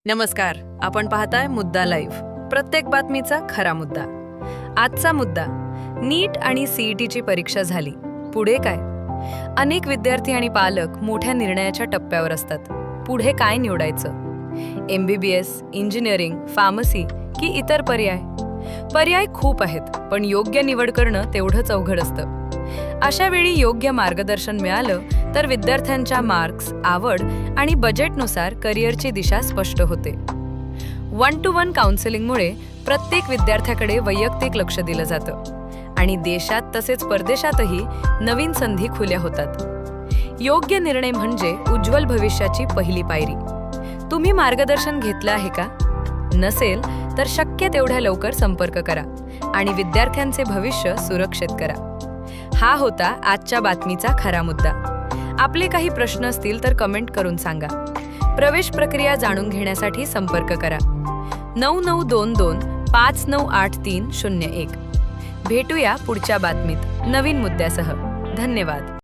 नमस्कार, आपण पाहताय मुद्दा लाईव्ह. प्रत्येक बातमीचा खरा मुद्दा. आजचा मुद्दा, नीट आणि सीईटीची परीक्षा झाली, पुढे काय? अनेक विद्यार्थी आणि पालक मोठ्या निर्णयाच्या टप्प्यावर असतात. पुढे काय निवडायचं? MBBS, इंजिनिअरिंग, फार्मसी की इतर पर्याय? पर्याय खूप आहेत, पण योग्य निवड करणं तेवढंच अवघड असतं. अशा वेळी योग्य मार्गदर्शन मिळालं तर विद्यार्थ्यांच्या मार्क्स, आवड आणि बजेटनुसार करिअरची दिशा स्पष्ट होते. 1-to-1 काउन्सिलिंगमुळे प्रत्येक विद्यार्थ्याकडे वैयक्तिक लक्ष दिलं जातं आणि देशात तसेच परदेशातही नवीन संधी खुल्या होतात. योग्य निर्णय म्हणजे उज्ज्वल भविष्याची पहिली पायरी. तुम्ही मार्गदर्शन घेतलं आहे का? नसेल तर शक्य तेवढ्या लवकर संपर्क करा आणि विद्यार्थ्यांचे भविष्य सुरक्षित करा. हा होता आजच्या बातमीचा खरा मुद्दा. आपले काही प्रश्न असतील तर कमेंट करून सांगा. प्रवेश प्रक्रिया जाणून घेण्यासाठी संपर्क करा 9922598301. भेटूया पुढच्या बातमीत नवीन मुद्द्यासह. धन्यवाद.